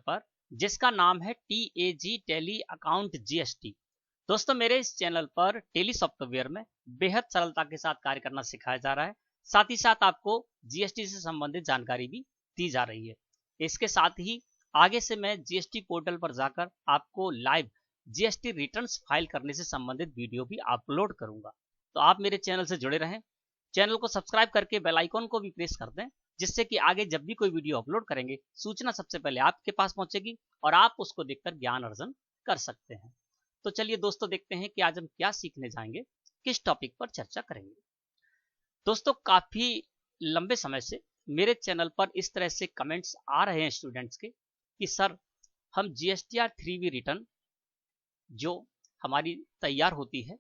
पर, जिसका नाम है TAG टेली अकाउंट GST। दोस्तों, मेरे इस चैनल पर टेली सॉफ्टवेयर में बेहद सरलता के साथ कार्य करना सिखाया जा रहा है। साथ ही साथ आपको GST से संबंधित जानकारी भी दी जा रही है। इसके साथ ही आगे से मैं GST पोर्टल पर जाकर आपको लाइव GST रिटर्न्स फाइल करने से संबंधित वीडियो भी अपलोड करूंगा। तो आप मेरे चैनल से जुड़े रहें, चैनल को सब्सक्राइब करके बेल आइकन को भी प्रेस कर दें, जिससे कि आगे जब भी कोई वीडियो अपलोड करेंगे सूचना सबसे पहले आपके पास पहुंचेगी और आप उसको देखकर ज्ञान अर्जन कर सकते हैं। तो चलिए दोस्तों, देखते हैं कि आज हम क्या सीखने जाएंगे, किस टॉपिक पर चर्चा करेंगे। दोस्तों, काफी लंबे समय से मेरे चैनल पर इस तरह से कमेंट्स आ रहे हैं स्टूडेंट्स के कि सर, हम GSTR 3B रिटर्न जो हमारी तैयार होती है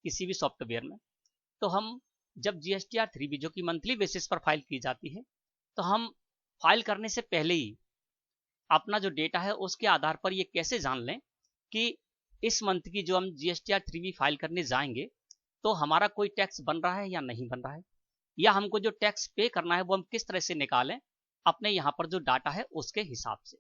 किसी भी सॉफ्टवेयर में, तो हम जब GSTR 3B जो कि मंथली बेसिस पर फाइल की जाती है, तो हम फाइल करने से पहले ही अपना जो डेटा है उसके आधार पर ये कैसे जान लें कि इस मंथ की जो हम GSTR 3B फाइल करने जाएंगे तो हमारा कोई टैक्स बन रहा है या नहीं बन रहा है, या हमको जो टैक्स पे करना है वो हम किस तरह से निकालें अपने यहाँ पर जो डाटा है उसके हिसाब से।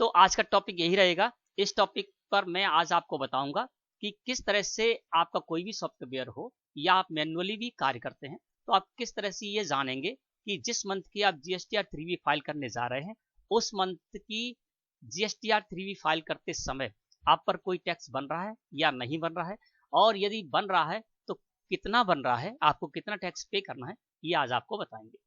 तो आज का टॉपिक यही रहेगा। इस टॉपिक पर मैं आज आपको बताऊंगा कि किस तरह से आपका कोई भी सॉफ्टवेयर हो या आप मैन्युअली भी कार्य करते हैं, तो आप किस तरह से ये जानेंगे कि जिस मंथ की आप GSTR 3B फाइल करने जा रहे हैं उस मंथ की GSTR 3B फाइल करते समय आप पर कोई टैक्स बन रहा है या नहीं बन रहा है, और यदि बन रहा है तो कितना बन रहा है, आपको कितना टैक्स पे करना है, ये आज आपको बताएंगे।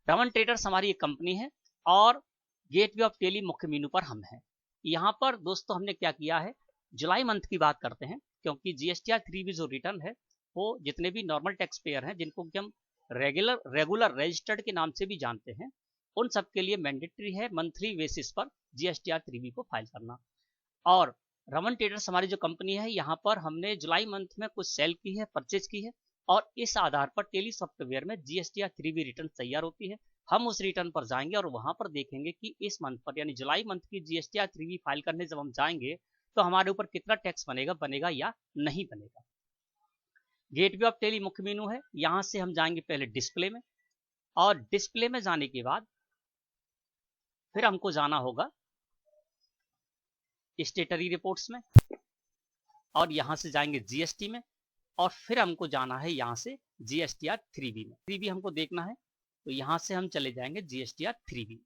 रमन ट्रेडर्स हमारी एक कंपनी है और गेटवे ऑफ टेली मुख्य मेनू पर हम हैं। यहाँ पर दोस्तों हमने क्या किया है, जुलाई मंथ की बात करते हैं, क्योंकि GSTR 3B जो रिटर्न है वो जितने भी नॉर्मल टैक्स पेयर हैं, जिनको कि हम रेगुलर रजिस्टर्ड के नाम से भी जानते हैं, उन सब के लिए मैंडेटरी है मंथली बेसिस पर GSTR 3B को फाइल करना। और रमन ट्रेडर्स हमारी जो कंपनी है, यहाँ पर हमने जुलाई मंथ में कुछ सेल की है, परचेज की है, और इस आधार पर टेली सॉफ्टवेयर में GSTR 3B रिटर्न तैयार होती है। हम उस रिटर्न पर जाएंगे और वहां पर देखेंगे कि इस मंथ पर यानी जुलाई मंथ की GSTR 3B फाइल करने जब हम जाएंगे तो हमारे ऊपर कितना टैक्स बनेगा या नहीं बनेगा। गेटवे ऑफ टेली मुख्य मेनू है, यहां से हम जाएंगे पहले डिस्प्ले में, और डिस्प्ले में जाने के बाद फिर हमको जाना होगा स्टेटरी रिपोर्ट्स में, और यहां से जाएंगे GST में, और फिर हमको जाना है यहां से GSTR 3B में। 3B हमको देखना है, तो यहां से हम चले जाएंगे GSTR 3B।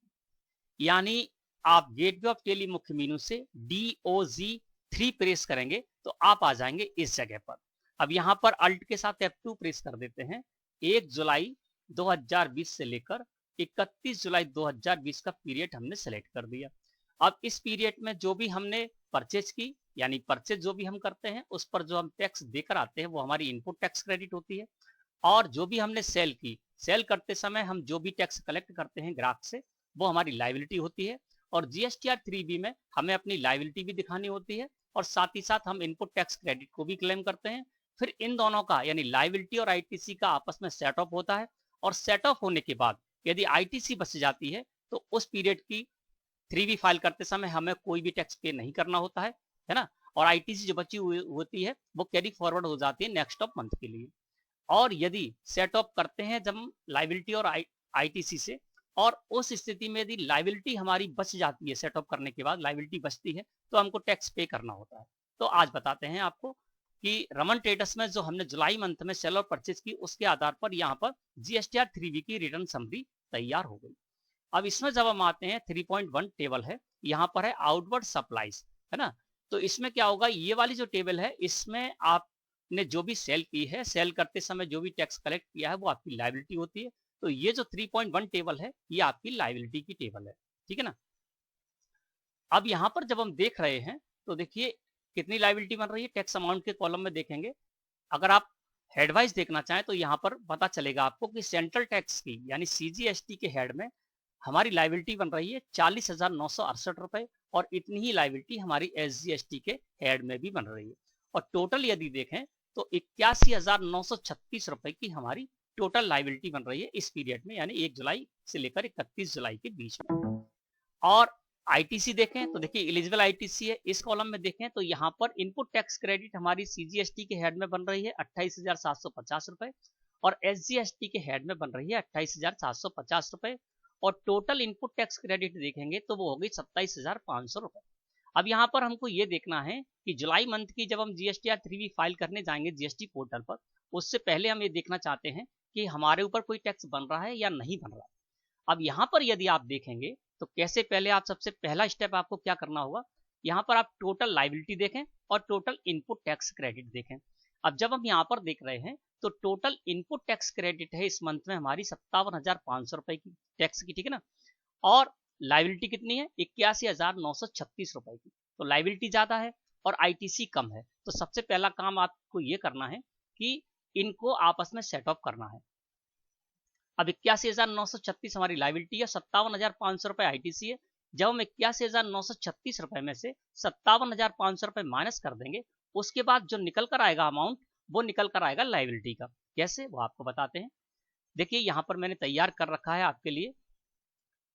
यानी आप गेटवे ऑफ टेली मुख्य मेनू से DOG 3 प्रेस करेंगे तो आप आ जाएंगे इस जगह पर। अब यहां पर अल्ट के साथ F2 प्रेस कर देते हैं। 1 जुलाई 2020 से लेकर 31 जुलाई 2020 का पीरियड हमने सेलेक्ट कर दिया। अब इस पीरियड में जो भी हमने परचेज की, यानी परचेज जो भी हम करते हैं उस पर जो हम टैक्स देकर आते हैं वो हमारी इनपुट टैक्स क्रेडिट होती है, और जो भी हमने सेल की, सेल करते समय हम जो भी टैक्स कलेक्ट करते हैं ग्राहक से वो हमारी लायबिलिटी होती है। और GSTR 3B में हमें अपनी लायबिलिटी भी दिखानी होती है और साथ ही साथ हम इनपुट टैक्स क्रेडिट को भी क्लेम करते हैं। फिर इन दोनों का यानी लायबिलिटी और ITC का आपस में सेट ऑफ होता है, और सेट ऑफ होने के बाद यदि ITC बच जाती है तो उस पीरियड की 3B फाइल करते समय हमें कोई भी टैक्स पे नहीं करना होता है ना, और ITC जो बची हुई होती है वो कैरी फॉरवर्ड हो जाती है नेक्स्ट ऑफ मंथ के लिए। और यदि सेट ऑफ करते हैं जब हम लायबिलिटी और ITC से, और उस स्थिति में यदि लायबिलिटी हमारी बच जाती है, सेट ऑफ करने के बाद लायबिलिटी बचती है, तो हमको टैक्स पे करना होता है। तो आज बताते हैं आपको कि रमन ट्रेडर्स में जो हमने जुलाई मंथ में सेल और परचेज की उसके आधार पर यहाँ पर GSTR 3B की रिटर्न समरी तैयार हो गई। अब इसमें जब हम आते हैं 3.1 टेबल है, यहाँ पर है आउटवर्ड सप्लाईज, है ना। तो इसमें क्या होगा, ये वाली जो टेबल है इसमें आपने जो भी सेल की है, सेल करते समय जो भी टैक्स कलेक्ट किया है वो आपकी लायबिलिटी होती है। तो ये जो 3.1 टेबल है ये आपकी लायबिलिटी की टेबल है, ठीक है ना। अब यहाँ पर जब हम देख रहे हैं तो देखिए कितनी लायबिलिटी बन रही है, टैक्स अमाउंट के कॉलम में देखेंगे। अगर आप हेडवाइज देखना चाहें तो यहाँ पर पता चलेगा आपको कि सेंट्रल टैक्स की यानी CGST के हेड में हमारी लायबिलिटी बन रही है 40,968 रुपए, और इतनी ही लायबिलिटी हमारी SGST के हेड में भी बन रही है। और टोटल यदि देखें तो 81,936 रुपए की हमारी टोटल लायबिलिटी बन रही है इस पीरियड में, यानी 1 जुलाई से लेकर 31 जुलाई के बीच में। और ITC देखें तो देखिए एलिजिबल ITC है, इस कॉलम में देखें तो यहाँ पर इनपुट टैक्स क्रेडिट हमारी CGST के हेड में बन रही है 28,750 रुपए, और SGST के हेड में बन रही है 28,750 रुपए, और टोटल इनपुट टैक्स क्रेडिट देखेंगे तो वो होगी 27,500 रुपए। अब यहाँ पर हमको ये देखना है कि जुलाई मंथ की जब हम GSTR 3B फाइल करने जाएंगे GST पोर्टल पर, उससे पहले हम ये देखना चाहते हैं कि हमारे ऊपर कोई टैक्स बन रहा है या नहीं बन रहा। अब यहाँ पर यदि आप देखेंगे तो कैसे, पहले आप सबसे पहला स्टेप आपको क्या करना होगा, यहाँ पर आप टोटल लाइबिलिटी देखें और टोटल इनपुट टैक्स क्रेडिट देखें। अब जब हम यहाँ पर देख रहे हैं तो टोटल इनपुट टैक्स क्रेडिट है इस मंथ में हमारी 57,500 रुपए की टैक्स की, ठीक है ना। और लाइबिलिटी कितनी है, 81,936 रुपए की। तो लाइबिलिटी ज्यादा है और ITC कम है, तो सबसे पहला काम आपको ये करना है कि इनको आपस में सेट ऑफ करना है। अब 81,936 हमारी लाइबिलिटी है, 57,500 रुपए ITC है। जब हम 81,936 रुपए में से 57,500 रुपए माइनस कर देंगे, उसके बाद जो निकल कर आएगा अमाउंट, वो निकल कर आएगा लाइबिलिटी का। कैसे, वो आपको बताते हैं। देखिए यहाँ पर मैंने तैयार कर रखा है आपके लिए।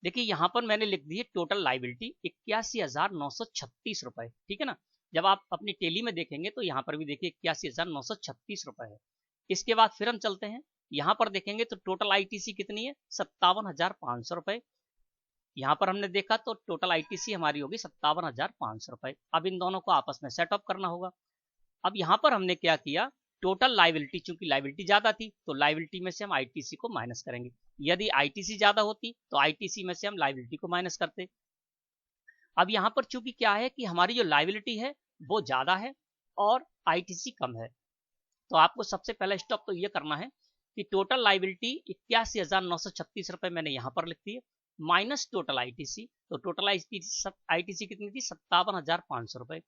देखिए यहाँ पर मैंने लिख दी है टोटल लाइबिलिटी 81,936 रुपए, ठीक है ना। जब आप अपनी टेली में देखेंगे तो यहाँ पर भी देखिए 81,936 रुपए है। इसके बाद फिर हम चलते हैं, यहाँ पर देखेंगे तो टोटल ITC कितनी है, 57,500 रुपए। यहाँ पर हमने देखा तो टोटल ITC हमारी होगी 57,500 रुपए। अब इन दोनों को आपस में सेट अप करना होगा। अब यहाँ पर हमने क्या किया, टोटल लाइबिलिटी, चूंकि लाइबिलिटी ज्यादा थी तो लाइबिलिटी में से हम ITC को माइनस करेंगे। यदि ITC ज्यादा होती तो ITC में से हम लाइबिलिटी को माइनस करते। अब यहाँ पर चूंकि क्या है कि हमारी जो लाइबिलिटी है वो ज्यादा है और ITC कम है, तो आपको सबसे पहला स्टेप तो ये करना है कि टोटल लाइबिलिटी 81,936 रुपए मैंने यहाँ पर लिख दी है, माइनस टोटल ITC। तो टोटल ITC कितनी थी, 57,500 रुपए।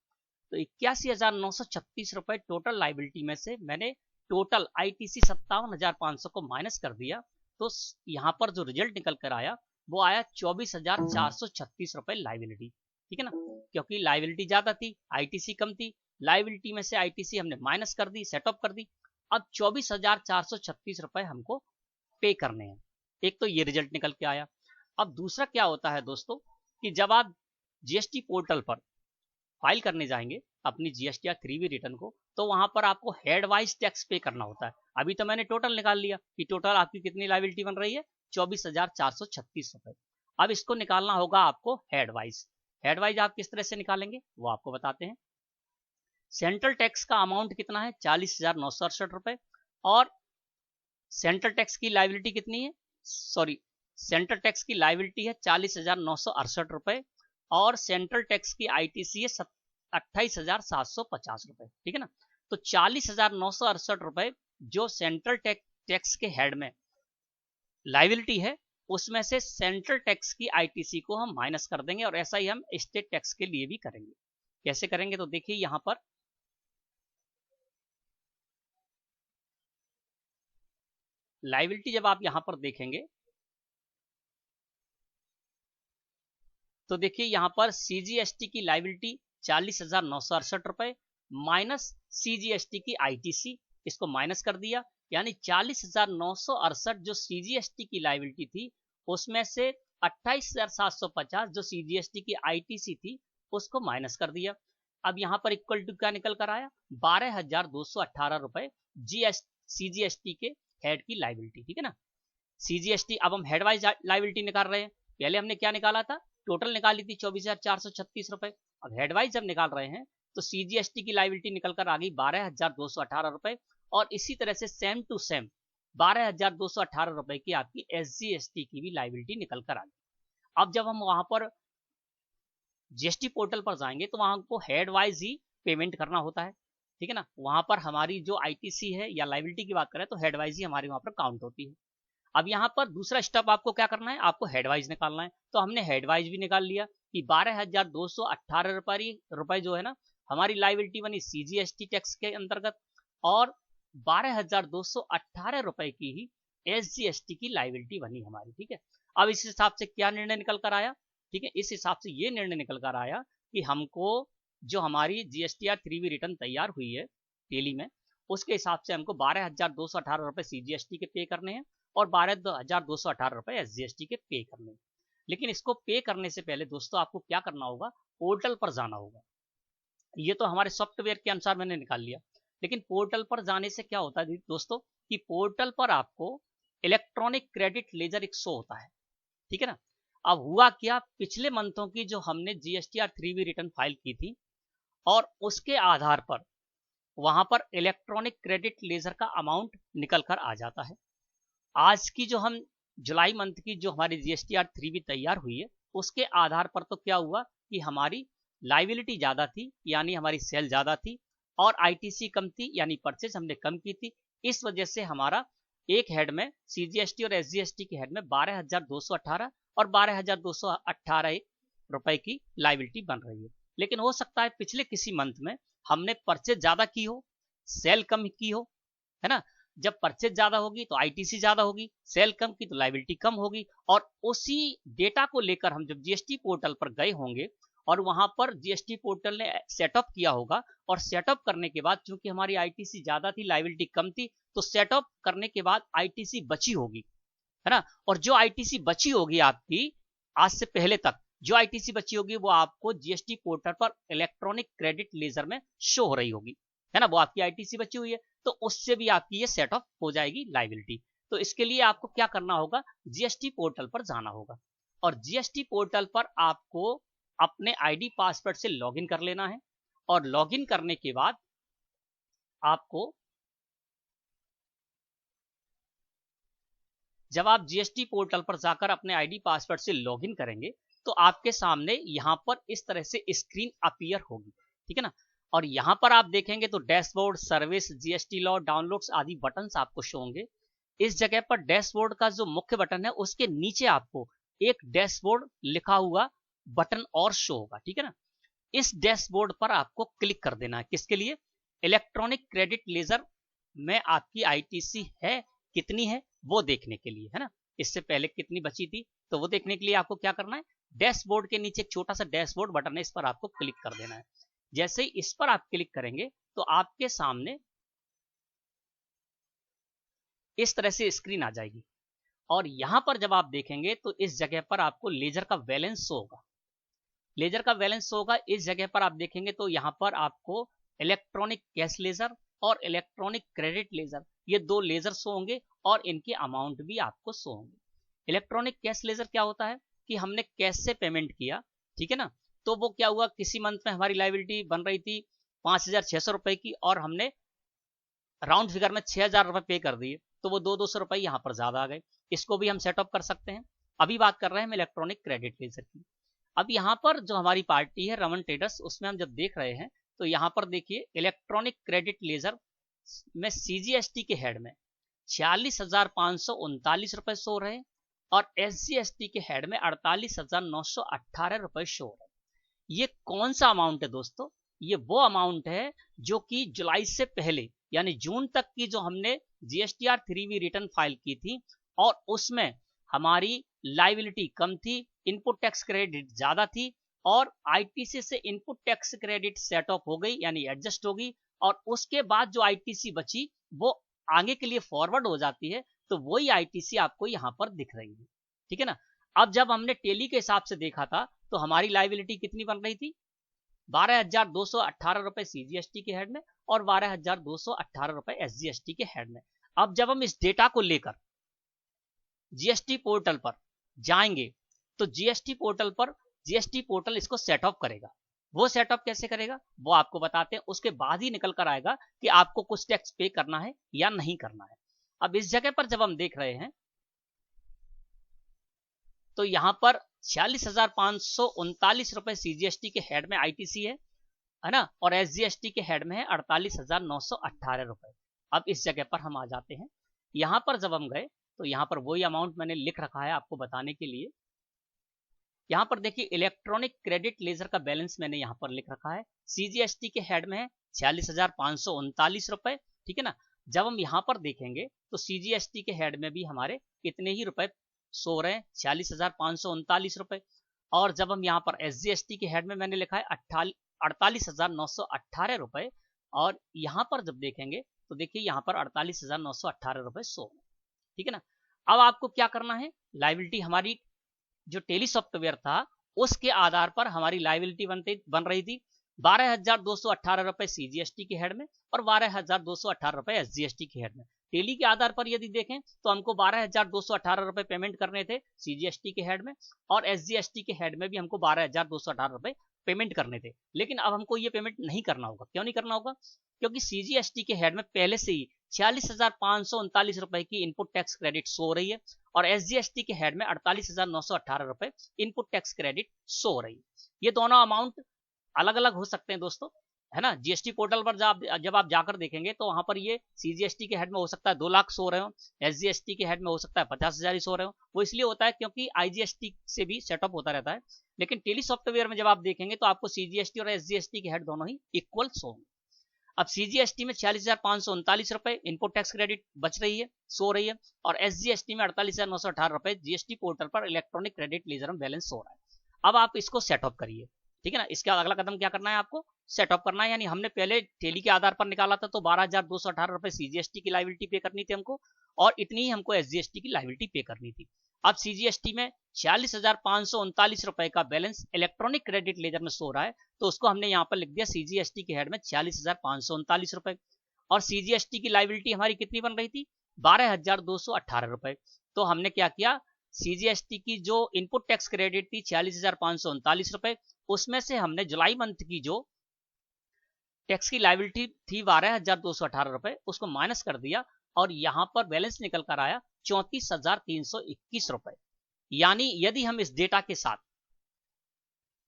तो 81,936 रुपए टोटल लाइबिलिटी में से मैंने टोटल ITC 57,500 को माइनस कर दिया, तो यहाँ पर जो रिजल्ट निकल कर आया वो आया 24,436 रुपए लाइबिलिटी, ठीक है ना। क्योंकि लाइबिलिटी ज्यादा थी, ITC कम थी, लाइबिलिटी में से ITC हमने माइनस कर दी, सेटअप कर दी। अब 24,436 रुपए हमको पे करने हैं। एक तो ये रिजल्ट निकल के आया। अब दूसरा क्या होता है दोस्तों कि जब आप GST पोर्टल पर फाइल करने जाएंगे अपनी GSTR 3B रिटर्न को, तो वहां पर आपको हेड वाइज टैक्स पे करना होता है। अभी तो मैंने टोटल निकाल लिया कि टोटल आपकी कितनी लाइबिलिटी बन रही है, 24,436 रुपए। अब इसको निकालना होगा आपको हेड वाइज। हेड वाइज आप किस तरह से निकालेंगे वो आपको बताते हैं। सेंट्रल टैक्स का अमाउंट कितना है, 40,968 रुपए। और सेंट्रल टैक्स की लाइबिलिटी कितनी है, सॉरी, सेंट्रल टैक्स की लाइबिलिटी है 40,968 रुपए और सेंट्रल टैक्स की ITC है 28,750 रुपए, ठीक है ना। तो 40,968 रुपए जो सेंट्रल टैक्स के हेड में लाइबिलिटी है, उसमें से सेंट्रल टैक्स की ITC को हम माइनस कर देंगे, और ऐसा ही हम स्टेट टैक्स के लिए भी करेंगे। कैसे करेंगे, तो देखिए यहां पर लाइबिलिटी जब आप यहां पर देखेंगे तो देखिए यहां पर CGST की लाइबिलिटी 40,968 रुपए माइनस CGST की ITC, इसको माइनस कर दिया, यानी 40,968 जो CGST की लाइबिलिटी थी उसमें से 28,750 जो CGST की ITC थी उसको माइनस कर दिया। अब यहाँ पर इक्वल टू क्या निकल कर आया, 12,218 रुपए CGST के हेड की लाइबिलिटी, ठीक है ना। CGST, अब हम हेड वाइज लाइबिलिटी निकाल रहे हैं। पहले हमने क्या निकाला था, टोटल निकाली थी 24,436 रुपए। अब हेड वाइज जब निकाल रहे हैं तो CGST की लाइबिलिटी निकल कर आ गई 12,218 रुपए, और इसी तरह से सेम टू सेम 12,218 रुपए की आपकी SGST की भी लाइबिलिटी निकल कर आ गई। अब जब हम वहां पर GST पोर्टल पर जाएंगे तो वहां को हेड वाइज ही पेमेंट करना होता है, ठीक है ना। वहां पर हमारी जो ITC है या लाइबिलिटी की बात करें तो हेड वाइज ही हमारी वहां पर काउंट होती है। अब यहाँ पर दूसरा स्टेप आपको क्या करना है, आपको हेड वाइज निकालना है। तो हमने हेड वाइज भी निकाल लिया कि 12,218 रुपए जो है ना हमारी लाइबिलिटी बनी CGST टैक्स के अंतर्गत, और 12,218 रुपए की ही SGST की लाइबिलिटी बनी हमारी, ठीक है। अब इस हिसाब से क्या निर्णय निकल कर आया, ठीक है, इस हिसाब से ये निर्णय निकल कर आया कि हमको जो हमारी GSTR 3B रिटर्न तैयार हुई है टेली में, उसके हिसाब से हमको 12,218 रुपए CGST के पे करने हैं और 12,218 रुपए SGST के पे करने हैं। लेकिन इसको पे करने से पहले दोस्तों आपको क्या करना होगा, पोर्टल पर जाना होगा। ये तो हमारे सॉफ्टवेयर के अनुसार मैंने निकाल लिया, लेकिन पोर्टल पर जाने से क्या होता है दोस्तों कि पोर्टल पर आपको इलेक्ट्रॉनिक क्रेडिट लेजर एक शो होता है, ठीक है ना। अब हुआ क्या, पिछले मंथों की जो हमने GSTR 3B रिटर्न फाइल की थी और उसके आधार पर वहां पर इलेक्ट्रॉनिक क्रेडिट लेजर का अमाउंट निकल कर आ जाता है। आज की जो हम जुलाई मंथ की जो हमारी GSTR 3B तैयार हुई है उसके आधार पर तो क्या हुआ कि हमारी लाइबिलिटी ज्यादा थी, यानी हमारी सेल ज्यादा थी, और ITC कम थी, यानी परचेज हमने कम की थी। इस वजह से हमारा एक हेड में CGST और SGST के हेड में 12,218 और 12,218 रुपए की लाइबिलिटी बन रही है। लेकिन हो सकता है पिछले किसी मंथ में हमने परचेज ज्यादा की हो, सेल कम की हो, है ना। जब परचेज ज्यादा होगी तो ITC ज्यादा होगी, सेल कम की तो लाइबिलिटी कम होगी। और उसी डेटा को लेकर हम जब GST पोर्टल पर गए होंगे और वहां पर GST पोर्टल ने सेटअप किया होगा, और सेटअप करने के बाद चूंकि हमारी ITC ज्यादा थी, लाइबिलिटी कम थी, तो सेटअप करने के बाद ITC बची होगी, है ना। और जो ITC बची होगी आपकी आज से पहले तक जो ITC बची होगी वो आपको GST पोर्टल पर इलेक्ट्रॉनिक क्रेडिट लेजर में शो हो रही होगी, है ना। वो आपकी ITC बची हुई है, तो उससे भी आपकी ये सेट ऑफ हो जाएगी लाइबिलिटी। तो इसके लिए आपको क्या करना होगा, GST पोर्टल पर जाना होगा, और GST पोर्टल पर आपको अपने ID पासवर्ड से लॉगिन कर लेना है। और लॉगिन करने के बाद आपको जब आप GST पोर्टल पर जाकर अपने ID पासवर्ड से लॉगिन करेंगे तो आपके सामने यहां पर इस तरह से स्क्रीन अपीयर होगी, ठीक है ना। और यहां पर आप देखेंगे तो dashboard, service, GST law, downloads आदि बटन्स आपको शो होंगे। इस जगह पर डैशबोर्ड का जो मुख्य बटन है उसके नीचे आपको एक डैशबोर्ड लिखा हुआ बटन और शो होगा, ठीक है ना। इस डैशबोर्ड पर आपको क्लिक कर देना है, किसके लिए, इलेक्ट्रॉनिक क्रेडिट लेजर में आपकी ITC है कितनी है वो देखने के लिए, है ना। इससे पहले कितनी बची थी तो वो देखने के लिए आपको क्या करना है, डैशबोर्ड के नीचे एक छोटा सा डैशबोर्ड बटन है, इस पर आपको क्लिक कर देना है। जैसे ही इस पर आप क्लिक करेंगे तो आपके सामने इस तरह से स्क्रीन आ जाएगी। और यहां पर जब आप देखेंगे तो इस जगह पर आपको लेजर का बैलेंस शो होगा। लेजर का बैलेंस शो होगा इस जगह पर आप देखेंगे तो यहां पर आपको इलेक्ट्रॉनिक कैश लेजर और इलेक्ट्रॉनिक क्रेडिट लेजर, ये दो लेजर शो होंगे और इनके अमाउंट भी आपको शो होंगे। इलेक्ट्रॉनिक कैश लेजर क्या होता है कि हमने कैश से पेमेंट किया, ठीक है ना, तो वो क्या हुआ, किसी मंथ में हमारी लाइबिलिटी बन रही थी 5,600 रुपए की और हमने राउंड फिगर में 6,000 रुपए पे कर दिए, तो वो 200 रुपए यहाँ पर ज्यादा आ गए। इसको भी हम सेटअप कर सकते हैं। अभी बात कर रहे हैं हम इलेक्ट्रॉनिक क्रेडिट लेजर की। अब यहाँ पर जो हमारी पार्टी है रमन ट्रेडर्स, उसमें हम जब देख रहे हैं तो यहाँ पर देखिए इलेक्ट्रॉनिक क्रेडिट लेजर में CGST के हेड में 46,539 रुपए शो रहे और SGST के हेड में 48,918 रुपए शो रहे। ये कौन सा अमाउंट है दोस्तों, ये वो अमाउंट है जो कि जुलाई से पहले यानी जून तक की जो हमने GSTR 3B रिटर्न फाइल की थी और उसमें हमारी लाइबिलिटी कम थी, इनपुट टैक्स क्रेडिट ज्यादा थी और ITC से input tax credit set of हो गई यानी एडजस्ट होगी, और उसके बाद जो ITC बची वो आगे के लिए फॉरवर्ड हो जाती है, तो वही ITC आपको यहाँ पर दिख रही है, ठीक है ना। अब जब हमने टेली के हिसाब से देखा था तो हमारी लाइबिलिटी कितनी बन रही थी, 12,218 रुपए CGST के हेड में और 12,218 रुपए SGST के हेड में। अब जब हम इस डेटा को लेकर GST पोर्टल पर जाएंगे तो GST पोर्टल इसको सेट ऑफ करेगा। वो सेटअप कैसे करेगा वो आपको बताते हैं, उसके बाद ही निकल कर आएगा कि आपको कुछ टैक्स पे करना है या नहीं करना है। अब इस जगह पर जब हम देख रहे हैं तो यहां पर 46,539 रुपए CGST के हेड में ITC है ना, और SGST के हेड में है 48,918 रुपए। अब इस जगह पर हम आ जाते हैं, यहां पर जब हम गए तो यहां पर वही अमाउंट मैंने लिख रखा है आपको बताने के लिए। यहां पर देखिए इलेक्ट्रॉनिक क्रेडिट लेजर का बैलेंस मैंने यहां पर लिख रखा है, CGST के हेड में है 46,539 रुपए, ठीक है ना। जब हम यहां पर देखेंगे तो CGST के हेड में भी हमारे इतने ही रुपए सो रहे हैं, 46,539 रुपए। और जब हम यहाँ पर SGST के हेड में मैंने लिखा है 48,918 रुपए, और यहाँ पर जब देखेंगे तो देखिए यहाँ पर 48,918 रुपए सो, ठीक है ना। अब आपको क्या करना है, लाइबिलिटी हमारी जो टेली सॉफ्टवेयर था उसके आधार पर हमारी लाइबिलिटी बन रही थी 12,218 रुपए सीजीएसटी के हेड में और 12,218 रुपए एसजीएसटी के हेड में। टेली के आधार पर यदि देखें तो हमको 12,218 रुपए पेमेंट करने थे सीजीएसटी के हेड में, और एसजीएसटी के हेड में भी हमको 12,218 रुपए पेमेंट करने थे। लेकिन अब हमको ये पेमेंट नहीं करना होगा। क्यों नहीं करना होगा? क्योंकि सीजीएसटी के हेड में पहले से ही 46,539 रुपए की इनपुट टैक्स क्रेडिट शो हो रही है, और एसजीएसटी के हेड में 48,918 रुपए इनपुट टैक्स क्रेडिट शो हो रही है। ये दोनों अमाउंट अलग अलग हो सकते हैं दोस्तों, है ना। जीएसटी पोर्टल पर जब आप जाकर देखेंगे तो वहां पर ये सीजीएसटी के हेड में हो सकता है 2 लाख सो रहे हो, एसजीएसटी के हेड में हो सकता है 50,000 ही सो रहे हो। वो इसलिए होता है क्योंकि आईजीएसटी से भी सेटअप होता रहता है। लेकिन टेली सॉफ्टवेयर में जब आप देखेंगे तो आपको सीजीएसटी और एसजीएसटी के हेड दोनों ही इक्वल सो होंगे। अब सीजीएसटी में 46,539 रुपए इनपुट टैक्स क्रेडिट बच रही है, सो रही है, और एसजीएसटी में 48,918 रुपए जीएसटी पोर्टल पर इलेक्ट्रॉनिक क्रेडिट लेजर में बैलेंस सो रहा है। अब आप इसको सेटअप करिए, ठीक है ना। इसका अगला कदम क्या करना है? आपको सेटअप करना है। यानी हमने पहले टेली के आधार पर निकाला था तो 12,218 रुपए सीजीएसटी की लायबिलिटी पे करनी थी हमको, और इतनी ही हमको एसजीएसटी की लायबिलिटी पे करनी थी। अब सीजीएसटी में 46,539 रुपए का बैलेंस इलेक्ट्रॉनिक क्रेडिट लेजर में सो रहा है, तो उसको हमने यहाँ पर लिख दिया सीजीएसटी के हेड में 46,539 रुपए, और सीजीएसटी की लायबिलिटी हमारी कितनी बन रही थी? 12,218 रुपए। तो हमने क्या किया? सीजीएसटी की जो इनपुट टैक्स क्रेडिट थी 46,539 रुपए, उसमें से हमने जुलाई मंथ की जो टैक्स की लायबिलिटी थी 12,218 रुपए, उसको माइनस कर दिया, और यहां पर बैलेंस निकल कर आया 34,321 रुपए। यानी यदि हम इस डेटा के साथ,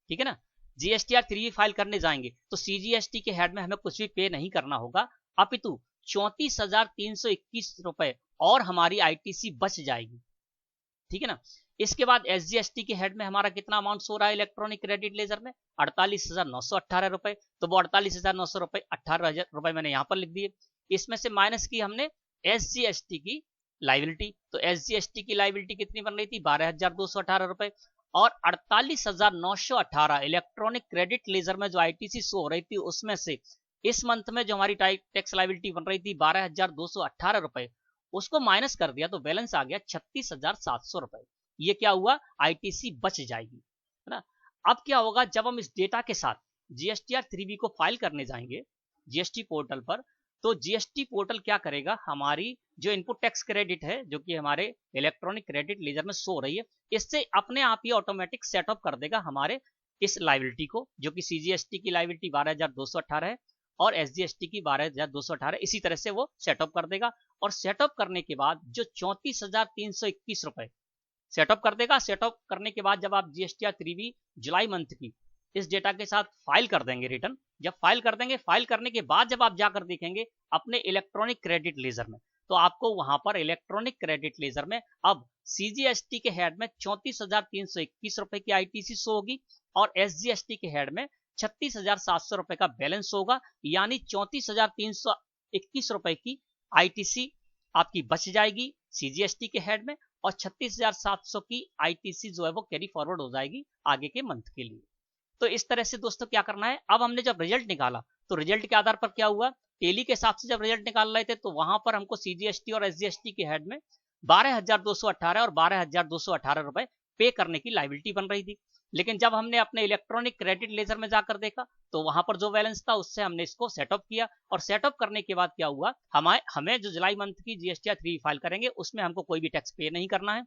ठीक है ना, जीएसटीआर 3 फाइल करने जाएंगे तो सीजीएसटी के हेड में हमें कुछ भी पे नहीं करना होगा, अपितु 34,321 रुपए और हमारी आईटीसी बच जाएगी, ठीक है ना। इसके बाद एसजीएसटी के हेड में हमारा कितना अमाउंट सो रहा है इलेक्ट्रॉनिक क्रेडिट लेजर में? 48,918 रुपए। तो वो 48,900 रुपए 18 रुपए मैंने यहां पर लिख दिए। इसमें से माइनस की हमने एसजीएसटी की लायबिलिटी, तो एसजीएसटी की लायबिलिटी कितनी बन रही थी? 12,218 रुपए, और 48,918 इलेक्ट्रॉनिक क्रेडिट लेजर में जो आईटीसी शो हो रही थी उसमें से इस मंथ में जो हमारी टैक्स लायबिलिटी बन रही थी 12,218 रुपए, उसको माइनस कर दिया तो बैलेंस आ गया 36,700 रुपए। ये क्या हुआ? आईटीसी बच जाएगी, है ना। अब क्या होगा? जब हम इस डेटा के साथ जीएसटीआर 3B को फाइल करने जाएंगे जीएसटी पोर्टल पर, तो जीएसटी पोर्टल क्या करेगा? हमारी जो इनपुट टैक्स क्रेडिट है जो कि हमारे इलेक्ट्रॉनिक क्रेडिट लेजर में शो रही है, इससे अपने आप ही ऑटोमेटिक सेटअप कर देगा हमारे इस लायबिलिटी को, जो कि सीजीएसटी की लायबिलिटी 12,218 है और एसजीएसटी की 12,218। इसी तरह से वो सेटअप कर देगा, और सेटअप करने के बाद जो 34,321 रुपए सेटअप कर देगा। सेटअप करने के बाद जब आप जीएसटीआर 3B जुलाई मंथ की इस डेटा के साथ फाइल कर देंगे रिटर्न, जब फाइल कर देंगे, फाइल करने के बाद जब आप जाकर देखेंगे अपने इलेक्ट्रॉनिक क्रेडिट लेजर में, तो आपको वहां पर इलेक्ट्रॉनिक क्रेडिट लेजर में अब सीजीएसटी के हेड में 34,321 रुपए की आईटीसी शो होगी, और एसजीएसटी के हेड में 36,700 रुपए का बैलेंस होगा। यानी 34,321 रुपए की आईटीसी आपकी बच जाएगी सीजीएसटी के हेड में, और 36,700 की आईटीसी जो है वो कैरी फॉरवर्ड हो जाएगी आगे के मंथ के लिए। तो इस तरह से दोस्तों क्या करना है? अब हमने जब रिजल्ट निकाला तो रिजल्ट के आधार पर क्या हुआ? टेली के हिसाब से जब रिजल्ट निकाल रहे थे तो वहां पर हमको सीजीएसटी और एसजीएसटी के हेड में 12,218 और 12,218 रुपए पे करने की लायबिलिटी बन रही थी। लेकिन जब हमने अपने इलेक्ट्रॉनिक क्रेडिट लेजर में जाकर देखा तो वहां पर जो बैलेंस था उससे हमने इसको सेटअप किया, और सेटअप करने के बाद क्या हुआ? हमें जो जुलाई मंथ की जीएसटीआर 3 फाइल करेंगे उसमें हमको कोई भी टैक्स पे नहीं करना है।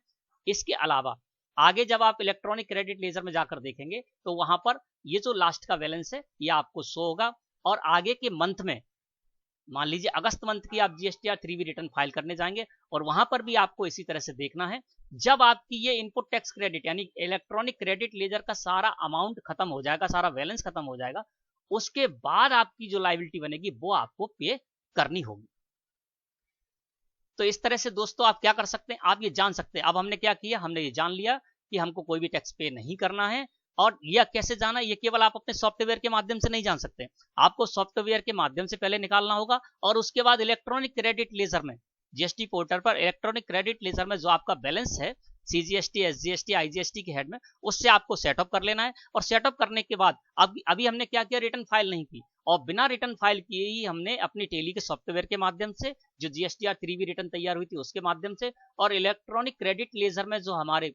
इसके अलावा आगे जब आप इलेक्ट्रॉनिक क्रेडिट लेजर में जाकर देखेंगे तो वहां पर ये जो लास्ट का बैलेंस है ये आपको शो होगा, और आगे के मंथ में मान लीजिए अगस्त मंथ की आप जीएसटीआर 3B रिटर्न फाइल करने जाएंगे, और वहां पर भी आपको इसी तरह से देखना है। जब आपकी ये इनपुट टैक्स क्रेडिट यानी इलेक्ट्रॉनिक क्रेडिट लेजर का सारा अमाउंट खत्म हो जाएगा, सारा बैलेंस खत्म हो जाएगा, उसके बाद आपकी जो लायबिलिटी बनेगी वो आपको पे करनी होगी। तो इस तरह से दोस्तों आप क्या कर सकते हैं? आप ये जान सकते हैं। अब हमने क्या किया? हमने ये जान लिया कि हमको कोई भी टैक्स पे नहीं करना है, और यह कैसे जाना? ये केवल आप अपने सॉफ्टवेयर के माध्यम से नहीं जान सकते, आपको सॉफ्टवेयर के माध्यम से पहले निकालना होगा, और उसके बाद इलेक्ट्रॉनिक क्रेडिट लेजर में जीएसटी पोर्टल पर इलेक्ट्रॉनिक क्रेडिट लेजर में जो आपका बैलेंस है सीजीएसटी, एसजीएसटी, आईजीएसटी के हेड में, उससे आपको सेटअप कर लेना है। और सेटअप करने के बाद अभी हमने क्या किया? रिटर्न फाइल नहीं की, और बिना रिटर्न फाइल किए ही हमने अपनी टेली के सॉफ्टवेयर के माध्यम से जो जीएसटीआर 3B रिटर्न तैयार हुई थी उसके माध्यम से, और इलेक्ट्रॉनिक क्रेडिट लेजर में जो हमारे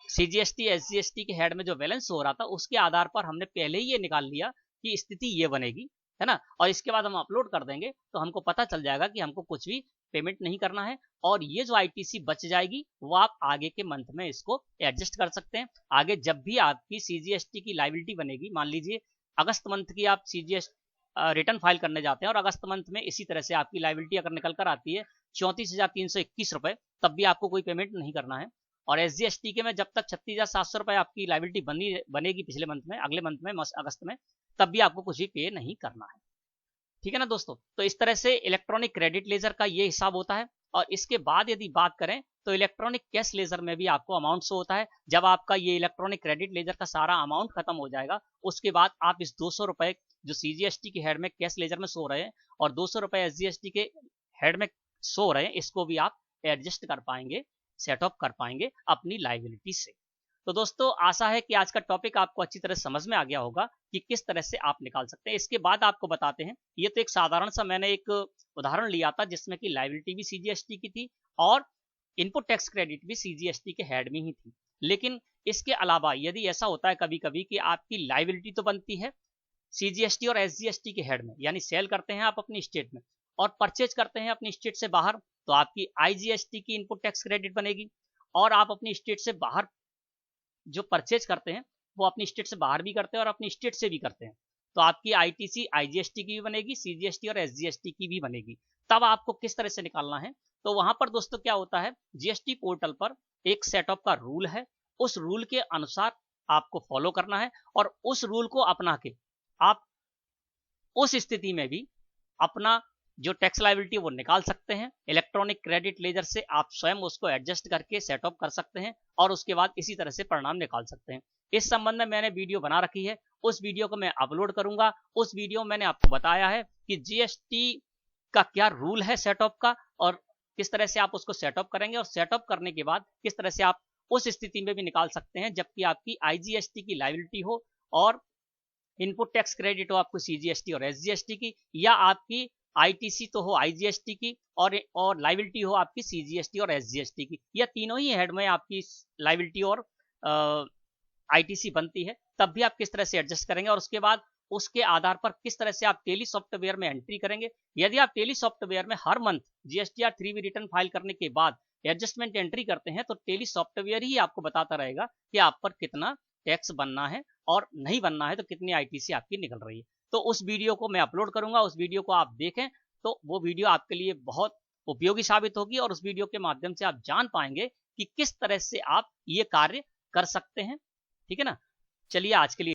सीजीएसटी, एसजीएसटी के हेड में जो बैलेंस हो रहा था उसके आधार पर हमने पहले ही ये निकाल लिया कि स्थिति ये बनेगी, है ना। और इसके बाद हम अपलोड कर देंगे तो हमको पता चल जाएगा कि हमको कुछ भी पेमेंट नहीं करना है, और ये जो आईटीसी बच जाएगी वो आप आगे के मंथ में इसको एडजस्ट कर सकते हैं। आगे जब भी आपकी सीजीएसटी की लायबिलिटी बनेगी, मान लीजिए अगस्त मंथ की आप सीजीएसटी रिटर्न फाइल करने जाते हैं और अगस्त मंथ में इसी तरह से आपकी लायबिलिटी अगर निकल कर आती है 34,321 रुपए, तब भी आपको कोई पेमेंट नहीं करना है। और एसजीएसटी के में जब तक 36,700 रुपए आपकी लायबिलिटी बनेगी पिछले मंथ में, अगले मंथ में अगस्त में, तब भी आपको कुछ भी पे नहीं करना है, ठीक है ना दोस्तों। तो इस तरह से इलेक्ट्रॉनिक क्रेडिट लेजर का ये हिसाब होता है। और इसके बाद यदि बात करें तो इलेक्ट्रॉनिक कैश लेजर में भी आपको अमाउंट शो होता है। जब आपका ये इलेक्ट्रॉनिक क्रेडिट लेजर का सारा अमाउंट खत्म हो जाएगा, उसके बाद आप इस 200 रुपए जो सीजीएसटी के हेड में कैश लेजर में शो रहे हैं और 200 रुपए एसजीएसटी के हेड में शो रहे हैं, इसको भी आप एडजस्ट कर पाएंगे, सेट ऑफ कर पाएंगे अपनी लायबिलिटी से। तो दोस्तों आशा है कि आज का टॉपिक आपको अच्छी तरह समझ में आ गया होगा कि किस तरह से आप निकाल सकते हैं। इसके बाद आपको बताते हैं, ये तो एक साधारण सा मैंने एक उदाहरण लिया था जिसमें कि लायबिलिटी भी सीजीएसटी की थी और इनपुट टैक्स क्रेडिट भी सीजीएसटी के हेड में ही थी। लेकिन इसके अलावा यदि ऐसा होता है कभी कभी कि आपकी लायबिलिटी तो बनती है सीजीएसटी और एसजीएसटी के हेड में, यानी सेल करते हैं आप अपनी स्टेट में और परचेज करते हैं अपनी स्टेट से बाहर, तो आपकी आईजीएसटी की इनपुट टैक्स क्रेडिट बनेगी। और आप अपनी स्टेट से बाहर जो परचेज करते हैं वो अपनी स्टेट से बाहर भी करते हैं और अपनी स्टेट से भी करते हैं, तो आपकी आईटीसी आईजीएसटी की भी बनेगी, सीजीएसटी और एसजीएसटी की भी बनेगी। तब आपको किस तरह से निकालना है, तो वहां पर दोस्तों क्या होता है, जीएसटी पोर्टल पर एक सेटअप का रूल है, उस रूल के अनुसार आपको फॉलो करना है और उस रूल को अपना के आप उस स्थिति में भी अपना जो टैक्स लायबिलिटी वो निकाल सकते हैं। इलेक्ट्रॉनिक क्रेडिट लेजर से आप स्वयं उसको एडजस्ट करके सेटअप कर सकते हैं और उसके बाद इसी तरह से परिणाम निकाल सकते हैं। इस संबंध में मैंने वीडियो बना रखी है, उस वीडियो को मैं अपलोड करूंगा। उस वीडियो में मैंने आपको बताया है कि जीएसटी का क्या रूल है सेटअप का और किस तरह से आप उसको सेटअप करेंगे और सेटअप करने के बाद किस तरह से आप उस स्थिति में भी निकाल सकते हैं जबकि आपकी आईजीएसटी की लायबिलिटी हो और इनपुट टैक्स क्रेडिट हो आपको सीजीएसटी और एसजीएसटी की, या आपकी आईटीसी तो हो आईजीएसटी की और लायबिलिटी हो आपकी सीजीएसटी और एसजीएसटी की, या तीनों ही हेड में आपकी लायबिलिटी और आईटीसी बनती है, तब भी आप किस तरह से एडजस्ट करेंगे और उसके बाद उसके आधार पर किस तरह से आप टेली सॉफ्टवेयर में एंट्री करेंगे। यदि आप टेली सॉफ्टवेयर में हर month GSTR 3B return file करने के बाद एडजस्टमेंट एंट्री करते हैं तो टेली सॉफ्टवेयर ही आपको बताता रहेगा कि आप पर कितना टैक्स बनना है और नहीं बनना है, तो कितनी आईटीसी आपकी निकल रही है। तो उस वीडियो को मैं अपलोड करूंगा, उस वीडियो को आप देखें तो वो वीडियो आपके लिए बहुत उपयोगी साबित होगी और उस वीडियो के माध्यम से आप जान पाएंगे कि किस तरह से आप ये कार्य कर सकते हैं, ठीक है ना। चलिए आज के लिए